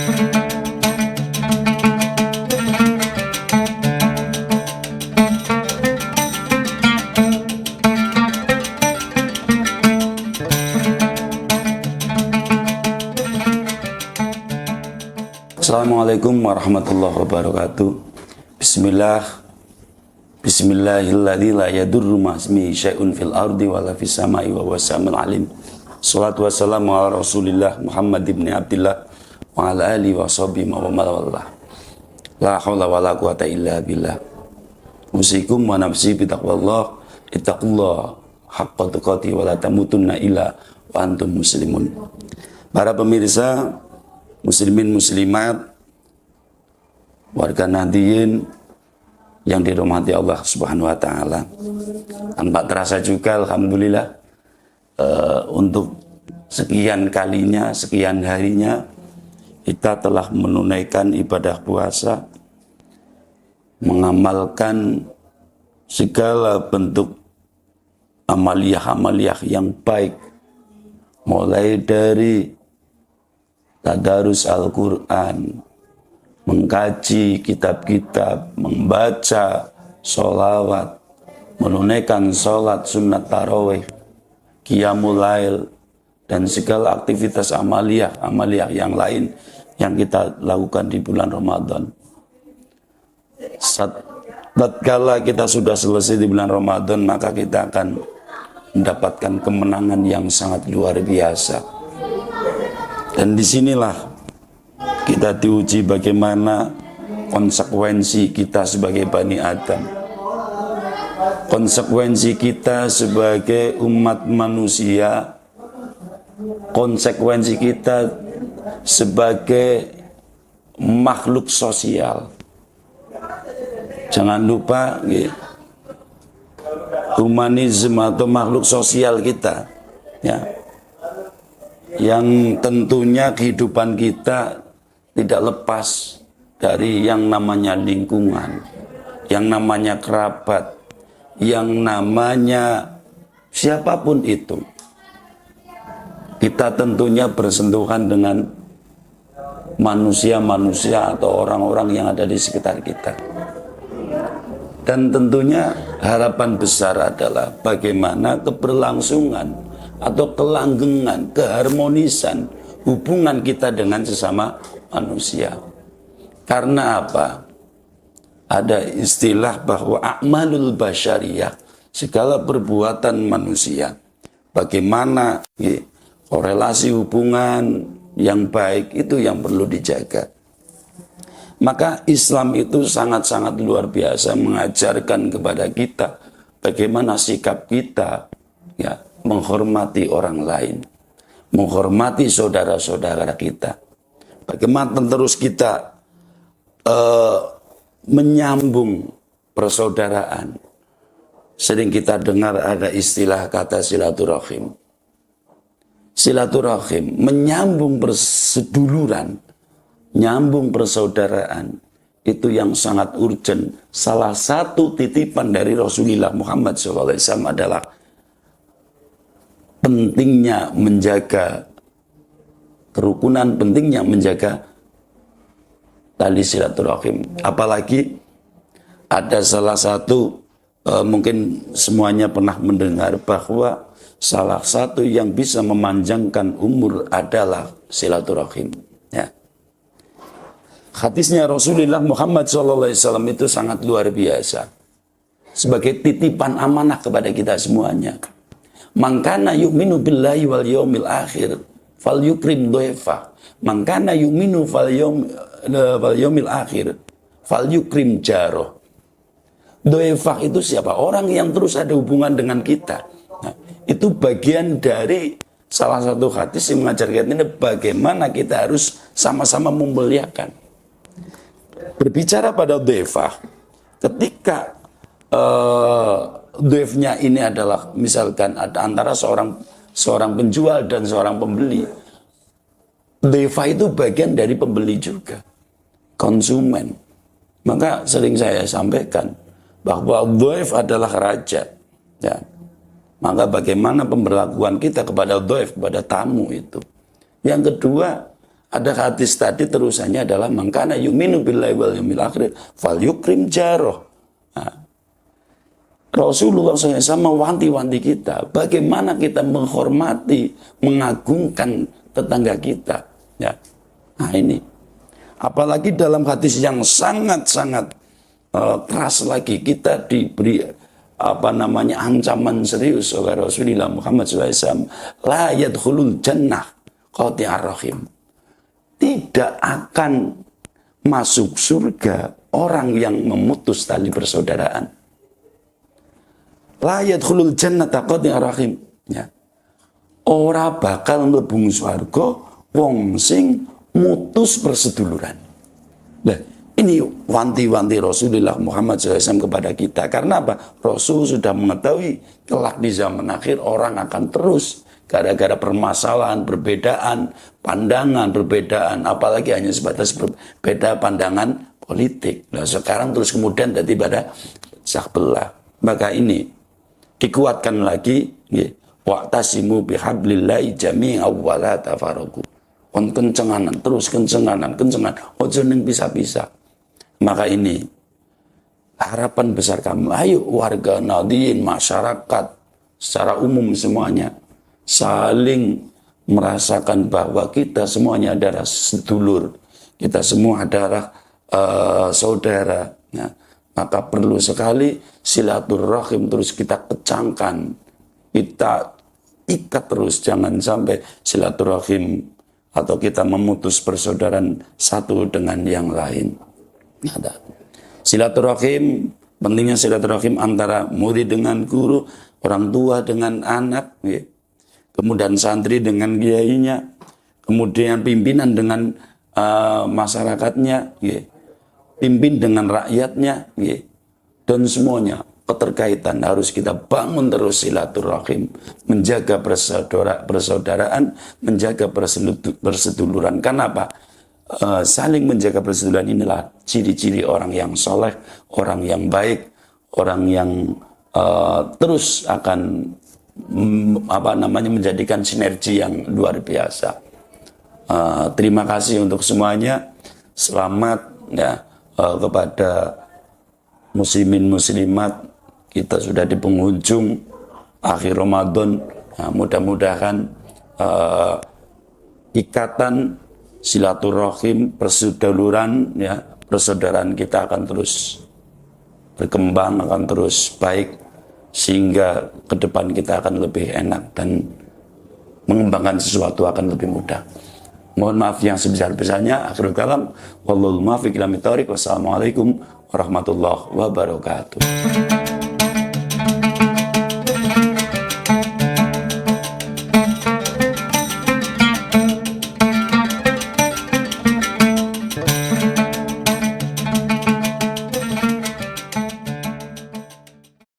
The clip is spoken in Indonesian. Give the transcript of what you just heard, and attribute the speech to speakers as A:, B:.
A: Assalamualaikum warahmatullahi wabarakatuh. Bismillahilladzi la yadurru ma'asmihi syai'un fil ardi wala fis sama'i wa huwas samiul alim. Shalatu wassalamu ala Rasulillah Muhammad ibn Abdillah wa ala alihi wa sahbihi wa man wallah. La haula wala quwata illa billah. Usikum wa nafsi bi taqwallah. Ittaqullah haqqa tuqatih wa la tamutunna illa wa antum muslimun. Para pemirsa muslimin muslimat, warga Nahdliyin yang dirahmati Allah Subhanahu wa taala. Tanpa terasa juga alhamdulillah untuk sekian kalinya, sekian harinya kita telah menunaikan ibadah puasa, mengamalkan segala bentuk amaliyah-amaliyah yang baik, mulai dari tadarus Al-Quran, mengkaji kitab-kitab, membaca sholawat, menunaikan sholat sunat tarawih, qiyamul lail, dan segala aktivitas amaliyah yang lain yang kita lakukan di bulan Ramadan. Tatkala kita sudah selesai di bulan Ramadan, maka kita akan mendapatkan kemenangan yang sangat luar biasa. Dan disinilah kita diuji bagaimana konsekuensi kita sebagai Bani Adam, konsekuensi kita sebagai umat manusia, konsekuensi kita sebagai makhluk sosial. Jangan lupa humanisme atau makhluk sosial kita, ya, yang tentunya kehidupan kita tidak lepas dari yang namanya lingkungan, yang namanya kerabat, yang namanya siapapun itu. Kita tentunya bersentuhan dengan manusia-manusia atau orang-orang yang ada di sekitar kita. Dan tentunya harapan besar adalah bagaimana keberlangsungan atau kelanggengan, keharmonisan hubungan kita dengan sesama manusia. Karena apa? Ada istilah bahwa a'malul basyariyah, segala perbuatan manusia, bagaimana korelasi hubungan yang baik itu yang perlu dijaga. Maka Islam itu sangat-sangat luar biasa mengajarkan kepada kita bagaimana sikap kita, ya, menghormati orang lain, menghormati saudara-saudara kita. Bagaimana terus kita menyambung persaudaraan. Sering kita dengar ada istilah kata silaturahim. Silaturahim, menyambung perseduluran, nyambung persaudaraan, itu yang sangat urgent. Salah satu titipan dari Rasulullah Muhammad SAW adalah pentingnya menjaga kerukunan, pentingnya menjaga tali silaturahim. Apalagi ada salah satu, mungkin semuanya pernah mendengar bahwa salah satu yang bisa memanjangkan umur adalah silaturahim. Ya. Hadisnya Rasulullah Muhammad SAW itu sangat luar biasa. Sebagai titipan amanah kepada kita semuanya. Man kana yu'minu billahi wal yaumil akhir falyukrim dhaifa. Man kana yu'minu wal yaumil akhir falyukrim jaro. Dhaifa itu siapa? Orang yang terus ada hubungan dengan kita. Nah, itu bagian dari salah satu hadis yang mengajarkan ini bagaimana kita harus sama-sama memuliakan. Berbicara pada dhaifa, ketika dhaifnya ini adalah misalkan ada antara seorang penjual dan seorang pembeli. Dhaifa itu bagian dari pembeli juga, konsumen. Maka sering saya sampaikan bahwa dhaif adalah raja. Ya. Maka bagaimana pemberlakuan kita kepada dhaif, kepada tamu itu. Yang kedua Ada hadis tadi terusannya adalah mangkana yu'minu billahi wal yawmil akhir falyukrim jaroh. Nah, Rasulullah SAW mewanti-wanti kita bagaimana kita menghormati, mengagungkan tetangga kita. Ya. Nah ini, apalagi dalam hadis yang sangat-sangat keras lagi, kita diberi ancaman serius oleh Rasulullah Muhammad SAW. La yadkhulul jannah qati'ar rahim. Tidak akan masuk surga orang yang memutus tali persaudaraan. La yadkhulul jannata qati'ar rahim. Ya. Ora bakal mlebu swarga wong sing mutus perseduluran. Nah, ini wanti-wanti Rasulullah Muhammad SAW kepada kita. Karena apa? Rasul sudah mengetahui kelak di zaman akhir orang akan terus gara-gara permasalahan, perbedaan, pandangan, perbedaan, apalagi hanya sebatas berbeda pandangan politik. Nah, sekarang terus kemudian tadi pada pecah belah. Maka ini dikuatkan lagi, wa'tasimu bihablillahi jami'an wa la tafarraqu. Kon kencenganan, terus kencenganan, ojo ning bisa-bisa. Maka ini harapan besar kamu, ayo warga Nahdliyin, masyarakat secara umum semuanya saling merasakan bahwa kita semuanya adalah sedulur, kita semua adalah saudara. Nah, maka perlu sekali silaturahim terus kita kecangkan, kita ikat terus, jangan sampai silaturahim atau kita memutus persaudaraan satu dengan yang lain. Ada silaturahim, pentingnya silaturahim antara murid dengan guru, orang tua dengan anak, ya. Kemudian santri dengan kiainya, kemudian pimpinan dengan masyarakatnya, ya. Pimpin dengan rakyatnya, ya. Dan semuanya keterkaitan harus kita bangun terus silaturahim, menjaga persaudaraan, menjaga perseduluran. Kenapa? Saling menjaga persaudaraan inilah ciri-ciri orang yang soleh, orang yang baik, orang yang terus akan menjadikan sinergi yang luar biasa. Terima kasih untuk semuanya. Selamat ya kepada muslimin muslimat. Kita sudah di penghujung akhir Ramadan. Nah, mudah-mudahan ikatan silaturahim, persaudaraan, ya, persaudaraan kita akan terus berkembang, akan terus baik, sehingga ke depan kita akan lebih enak dan mengembangkan sesuatu akan lebih mudah. Mohon maaf yang sebesar-besarnya. Akhirul kalam, wallahul muwaffiq ila thoriq. Wassalamualaikum warahmatullahi wabarakatuh.